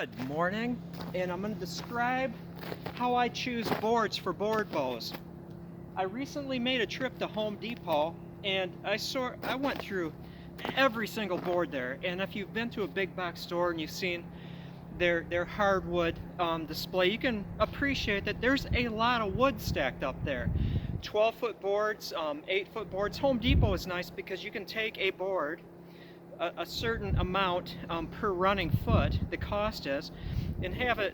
Good morning, and I'm going to describe how I choose boards for board bows. I recently made a trip to Home Depot, and I went through every single board there. And if you've been to a big box store and you've seen their hardwood display, you can appreciate that there's a lot of wood stacked up there. 12-foot boards, 8-foot boards. Home Depot is nice because you can take a board, a certain amount per running foot, the cost is, and have it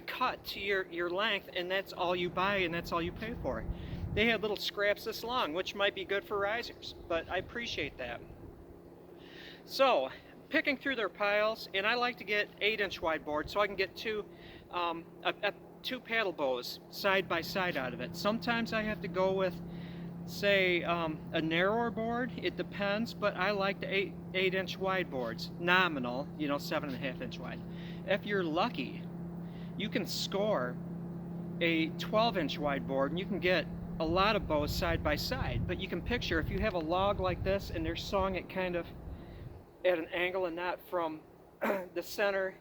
cut to your length, and that's all you buy and that's all you pay for it. They had little scraps this long, which might be good for risers, but I appreciate that. So picking through their piles, and I like to get 8-inch wide boards so I can get two paddle bows side by side out of it. Sometimes I have to go with, say, a narrower board. It depends, but I like the 8-inch wide boards, nominal, 7.5-inch wide. If you're lucky, you can score a 12-inch wide board and you can get a lot of bows side by side. But you can picture, if you have a log like this and they're sawing it kind of at an angle and not from the center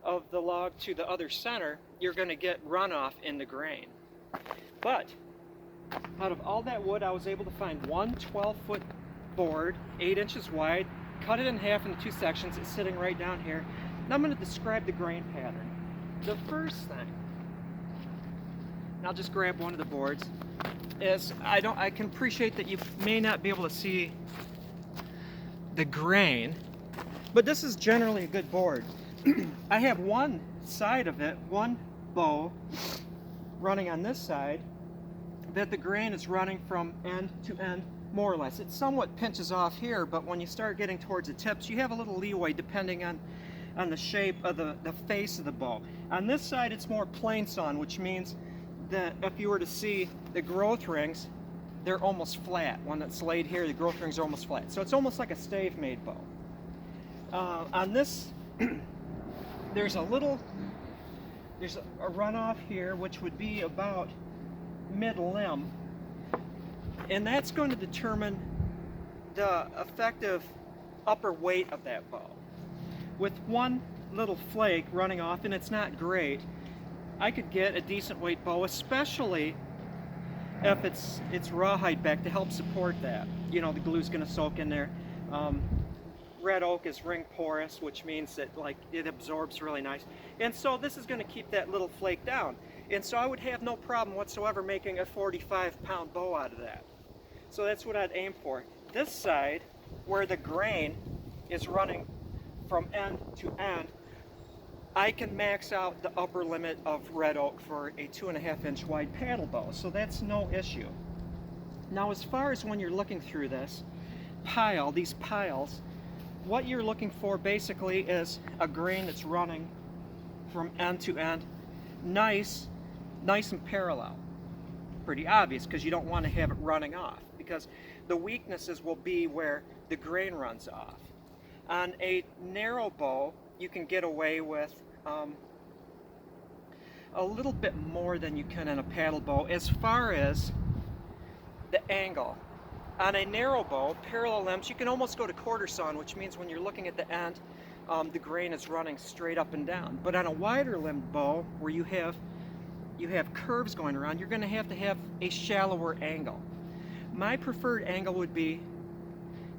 of the log to the other center, you're going to get runoff in the grain. But out of all that wood, I was able to find one 12-foot board, 8 inches wide, cut it in half into 2 sections. It's sitting right down here. Now I'm going to describe the grain pattern. The first thing, and I'll just grab one of the boards, is I can appreciate that you may not be able to see the grain, but this is generally a good board. I have one side of it, one bow running on this side, that the grain is running from end to end, more or less. It somewhat pinches off here, but when you start getting towards the tips, you have a little leeway depending on the shape of the face of the bow. On this side, it's more plain sawn, which means that if you were to see the growth rings, they're almost flat. When it's laid here, the growth rings are almost flat. So it's almost like a stave-made bow. On this, there's a runoff here, which would be about mid-limb, and that's going to determine the effective upper weight of that bow. With one little flake running off, and it's not great, I could get a decent weight bow, especially if it's rawhide back to help support that. The glue's going to soak in there. Red oak is ring porous, which means that it absorbs really nice, and so this is going to keep that little flake down. And so I would have no problem whatsoever making a 45-pound bow out of that. So that's what I'd aim for. This side, where the grain is running from end to end, I can max out the upper limit of red oak for a 2.5-inch wide paddle bow. So that's no issue. Now, as far as when you're looking through this pile, these piles, what you're looking for basically is a grain that's running from end to end, nice and parallel. Pretty obvious, because you don't want to have it running off, because the weaknesses will be where the grain runs off. On a narrow bow, you can get away with a little bit more than you can on a paddle bow as far as the angle. On a narrow bow, parallel limbs, you can almost go to quarter sawn, which means when you're looking at the end, the grain is running straight up and down. But on a wider limbed bow, where you have curves going around, you're going to have a shallower angle. My preferred angle would be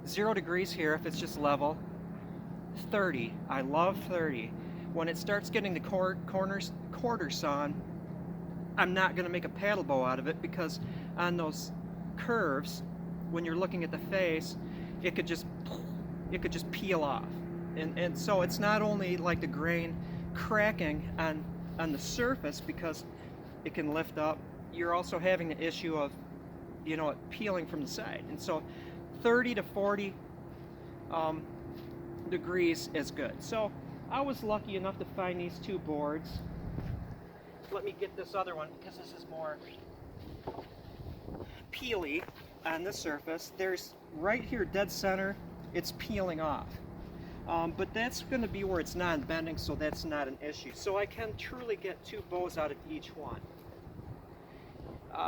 0 degrees here if it's just level, 30. I love 30. When it starts getting the corners quarter sawn, I'm not going to make a paddle bow out of it, because on those curves, when you're looking at the face, it could just peel off. And so it's not only like the grain cracking on the surface because it can lift up, you're also having the issue of it peeling from the side. And so 30 to 40 degrees is good. So I was lucky enough to find these two boards. Let me get this other one, because this is more peely on the surface. There's right here dead center, it's peeling off. But that's going to be where it's non-bending, so that's not an issue. So I can truly get 2 bows out of each one.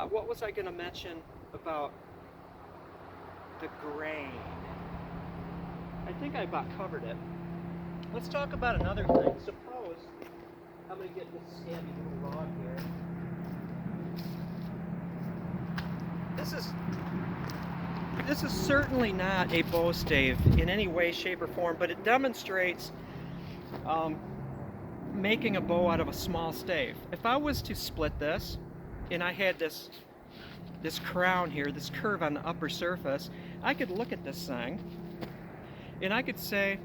What was I going to mention about the grain? I think I about covered it. Let's talk about another thing. Suppose get this handy little rod here. This is certainly not a bow stave in any way, shape, or form, but it demonstrates making a bow out of a small stave. If I was to split this, and I had this crown here, this curve on the upper surface, I could look at this thing, and I could say,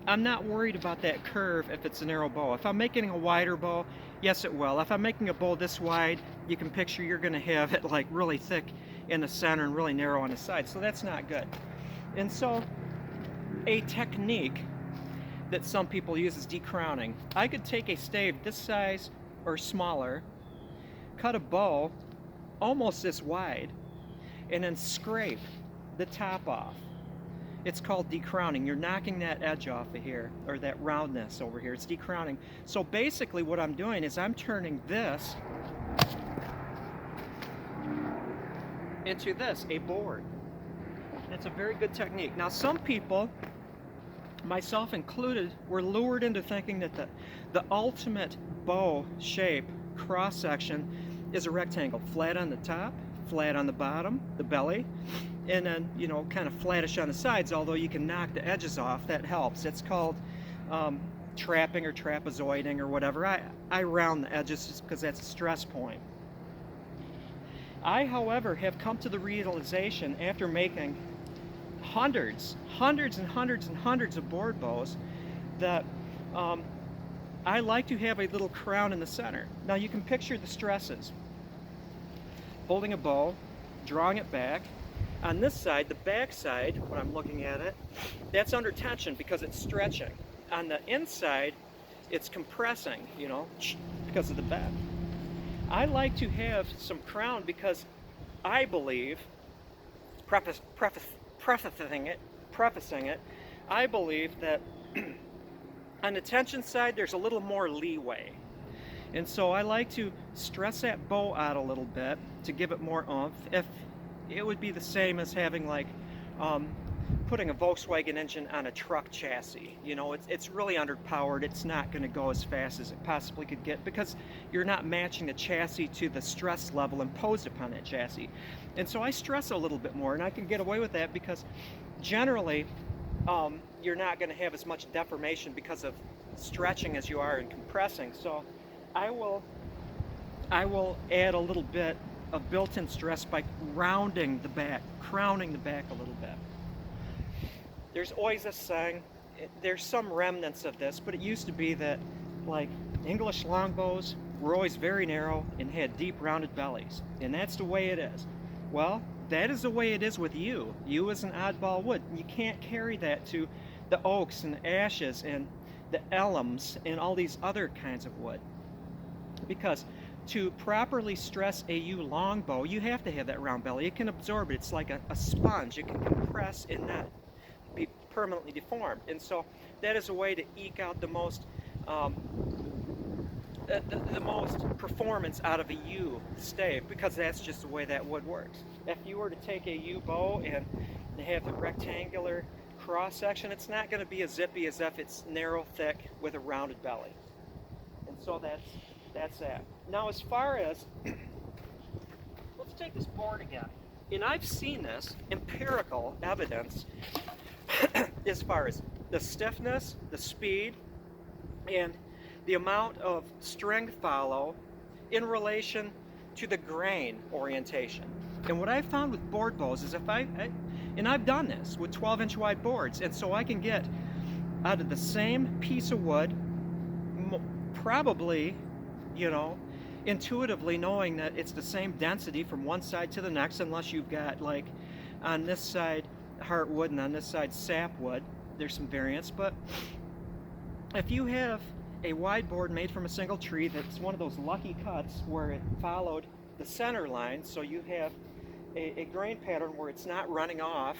I'm not worried about that curve if it's a narrow bow. If I'm making a wider bow, yes it will. If I'm making a bow this wide, you can picture you're going to have it like really thick in the center and really narrow on the side, so that's not good. And so a technique that some people use is decrowning. I could take a stave this size or smaller, cut a bow almost this wide, and then scrape the top off. It's called decrowning. You're knocking that edge off of here, or that roundness over here. It's decrowning. So basically what I'm doing is I'm turning this into this, a board. It's a very good technique. Now some people, myself included, were lured into thinking that the ultimate bow shape cross-section is a rectangle, flat on the top, flat on the bottom, the belly, and then, you know, kind of flattish on the sides, although you can knock the edges off. That helps. It's called trapping or trapezoiding or whatever. I round the edges just because that's a stress point. I, however, have come to the realization after making hundreds of board bows that I like to have a little crown in the center. Now you can picture the stresses. Holding a bow, drawing it back. On this side, the back side, when I'm looking at it, that's under tension because it's stretching. On the inside, it's compressing, you know, because of the back. I like to have some crown because I believe, prefacing it, I believe that on the tension side, there's a little more leeway. And so I like to stress that bow out a little bit to give it more oomph. If it would be the same as having like putting a Volkswagen engine on a truck chassis. You know, it's really underpowered. It's not going to go as fast as it possibly could get because you're not matching the chassis to the stress level imposed upon that chassis. And so I stress a little bit more, and I can get away with that because generally you're not going to have as much deformation because of stretching as you are in compressing. So I will add a little bit of built-in stress by rounding the back, crowning the back a little bit. There's always this saying, there's some remnants of this, but it used to be that like English longbows were always very narrow and had deep rounded bellies, and that's the way it is. Well, that is the way it is with yew. Yew is an oddball wood. You can't carry that to the oaks and the ashes and the elms and all these other kinds of wood, because to properly stress a yew longbow, you have to have that round belly. It can absorb it. It's like a sponge. It can compress and not be permanently deformed. And so that is a way to eke out the most performance out of a yew stave, because that's just the way that wood works. If you were to take a yew bow and have the rectangular cross section, it's not going to be as zippy as if it's narrow, thick with a rounded belly. And so that's that. Now as far as, let's take this board again. And I've seen this empirical evidence as far as the stiffness, the speed, and the amount of string follow in relation to the grain orientation. And what I found with board bows is and I've done this with 12-inch wide boards, and so I can get out of the same piece of wood, probably, you know, intuitively knowing that it's the same density from one side to the next, unless you've got like on this side heartwood and on this side sapwood. There's some variance, but if you have a wide board made from a single tree that's one of those lucky cuts where it followed the center line, so you have a grain pattern where it's not running off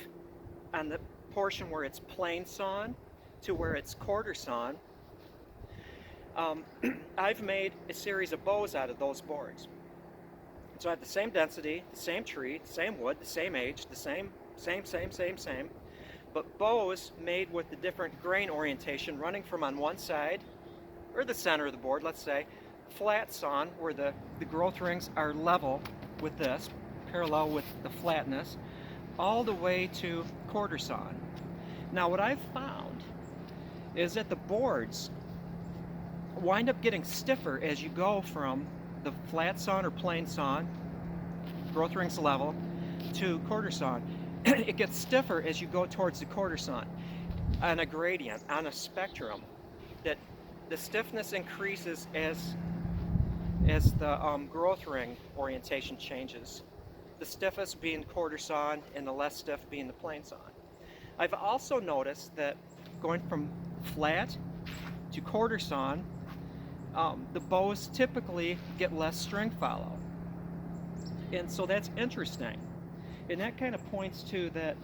on the portion where it's plain sawn to where it's quarter sawn, I've made a series of bows out of those boards. So I have the same density, the same tree, the same wood, the same age, the same, but bows made with the different grain orientation running from on one side, or the center of the board, let's say, flat sawn, where the growth rings are level with this, parallel with the flatness, all the way to quarter sawn. Now what I've found is that the boards wind up getting stiffer as you go from the flat sawn or plain sawn, growth rings level, to quarter sawn. It gets stiffer as you go towards the quarter sawn on a gradient, on a spectrum, that the stiffness increases as the growth ring orientation changes. The stiffest being quarter sawn and the less stiff being the plain sawn. I've also noticed that going from flat to quarter sawn, the bows typically get less string follow. And so that's interesting. And that kind of points to that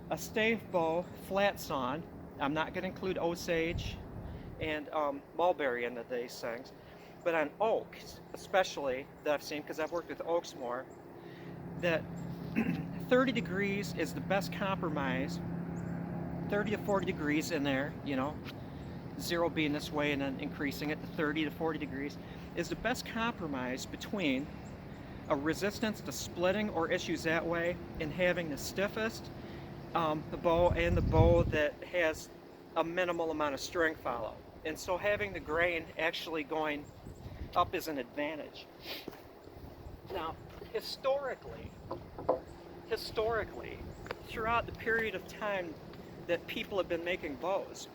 a stave bow flat sawn, I'm not going to include Osage and mulberry into these things, but on oaks especially that I've seen, because I've worked with oaks more, that 30 degrees is the best compromise. 30 to 40 degrees in there, you know, 0 being this way and then increasing it to 30 to 40 degrees is the best compromise between a resistance to splitting or issues that way and having the stiffest the bow and the bow that has a minimal amount of string follow. And so having the grain actually going up is an advantage. Now, historically, throughout the period of time that people have been making bows,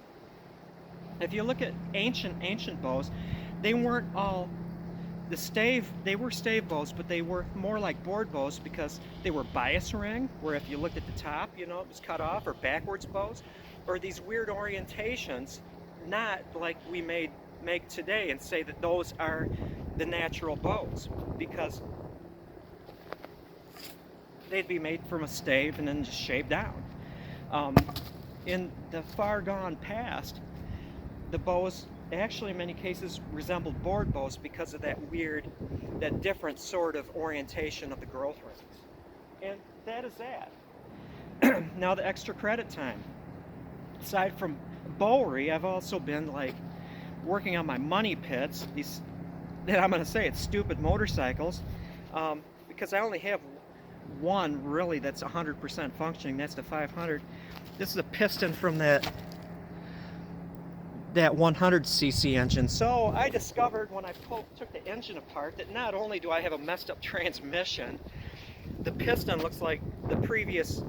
if you look at ancient bows, they weren't all the stave, they were stave bows, but they were more like board bows because they were bias ring, where if you looked at the top, you know, it was cut off, or backwards bows, or these weird orientations, not like we make today and say that those are the natural bows, because they'd be made from a stave and then just shaved down. In the far gone past, the bows actually in many cases resembled board bows because of that different sort of orientation of the growth rings. And that is that. Now the extra credit time. Aside from bowery, I've also been like working on my money pits, these, that I'm going to say it's stupid motorcycles, because I only have one really that's 100% functioning. That's the 500. This is a piston from that 100cc engine. So I discovered when I took the engine apart that not only do I have a messed up transmission, the piston looks like the previous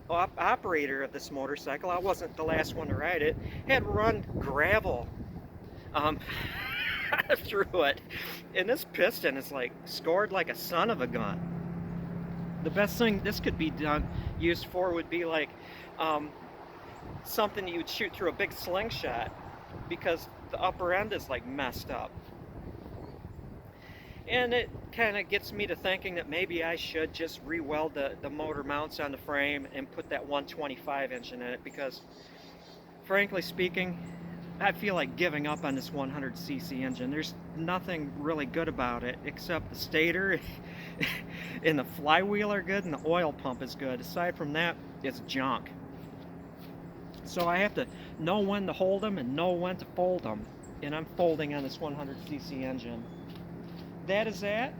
operator of this motorcycle, I wasn't the last one to ride it, had run gravel through it. And this piston is like scored like a son of a gun. The best thing this could be used for would be like something you would shoot through a big slingshot, because the upper end is like messed up. And it kind of gets me to thinking that maybe I should just re-weld the motor mounts on the frame and put that 125 engine in it, because frankly speaking, I feel like giving up on this 100cc engine. There's nothing really good about it except the stator and the flywheel are good and the oil pump is good. Aside from that, it's junk. So I have to know when to hold them and know when to fold them. And I'm folding on this 100cc engine. That is that.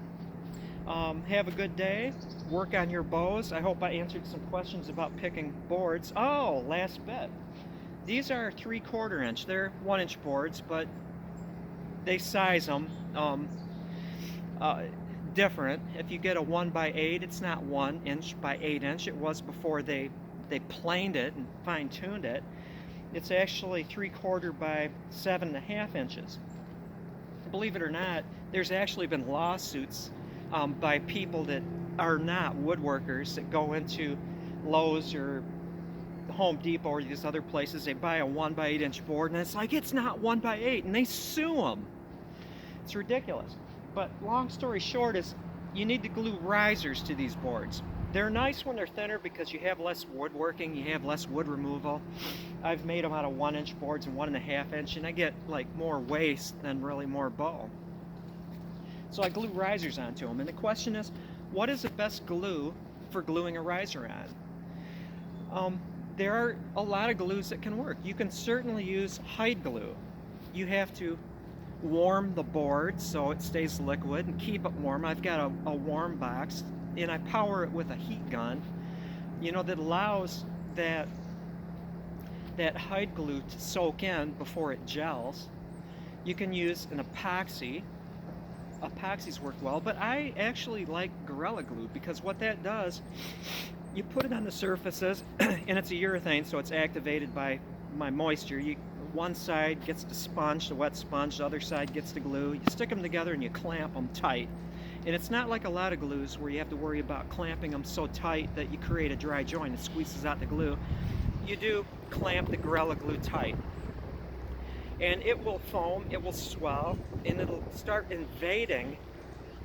Have a good day. Work on your bows. I hope I answered some questions about picking boards. Oh, last bit. These are 3/4 inch. They're 1-inch boards, but they size them different. If you get a 1x8, it's not 1 inch by 8 inch. It was before they planed it and fine-tuned it. It's actually 3/4 by 7.5 inches. Believe it or not, there's actually been lawsuits by people that are not woodworkers that go into Lowe's or Home Depot or these other places. They buy a 1x8 inch board and it's like, it's not 1x8, and they sue them. It's ridiculous. But long story short is, you need to glue risers to these boards. They're nice when they're thinner because you have less woodworking, you have less wood removal. I've made them out of 1-inch boards and 1.5 inch, and I get like more waste than really more bow. So I glue risers onto them. And the question is, what is the best glue for gluing a riser on? There are a lot of glues that can work. You can certainly use hide glue. You have to warm the board so it stays liquid and keep it warm. I've got a warm box, and I power it with a heat gun, that allows that hide glue to soak in before it gels. You can use an epoxy. Epoxies work well, but I actually like Gorilla Glue because what that does, you put it on the surfaces and it's a urethane, so it's activated by moisture. One side gets the sponge, the wet sponge, the other side gets the glue. You stick them together and you clamp them tight. And it's not like a lot of glues where you have to worry about clamping them so tight that you create a dry joint. It squeezes out the glue. You do clamp the Gorilla Glue tight. And it will foam, it will swell, and it'll start invading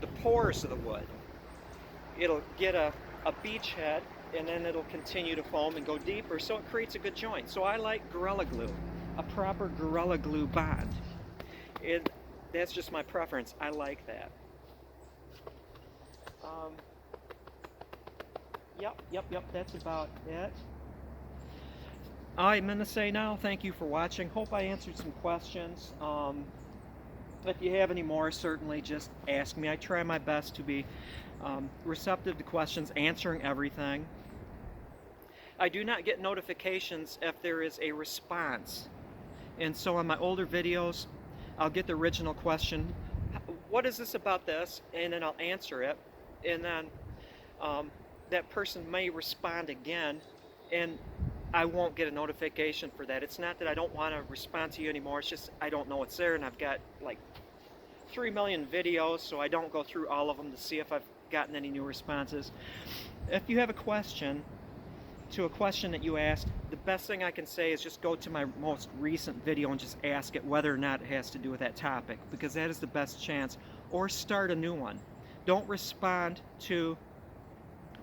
the pores of the wood. It'll get a beachhead, and then it'll continue to foam and go deeper, so it creates a good joint. So I like Gorilla Glue, a proper Gorilla Glue bond. That's just my preference. I like that. Yep, that's about it. I'm going to say now, thank you for watching. Hope I answered some questions. If you have any more, certainly just ask me. I try my best to be receptive to questions, answering everything. I do not get notifications if there is a response. And so on my older videos, I'll get the original question, what is this about this? And then I'll answer it. And then that person may respond again, and I won't get a notification for that. It's not that I don't want to respond to you anymore, it's just I don't know it's there, and I've got like 3 million videos, so I don't go through all of them to see if I've gotten any new responses. If you have a question that you asked, the best thing I can say is just go to my most recent video and just ask it whether or not it has to do with that topic, because that is the best chance. Or start a new one. Don't respond to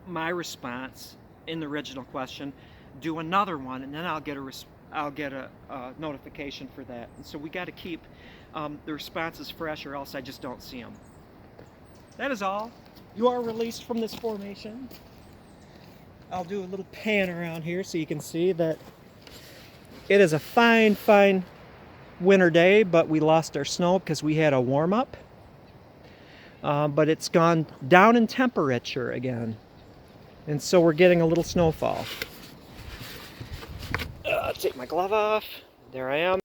my response in the original question. Do another one, and then I'll get a notification for that. And so we got to keep the responses fresh, or else I just don't see them. That is all. You are released from this formation. I'll do a little pan around here so you can see that it is a fine winter day, but we lost our snow because we had a warm-up. But it's gone down in temperature again, and so we're getting a little snowfall. Take my glove off. There I am.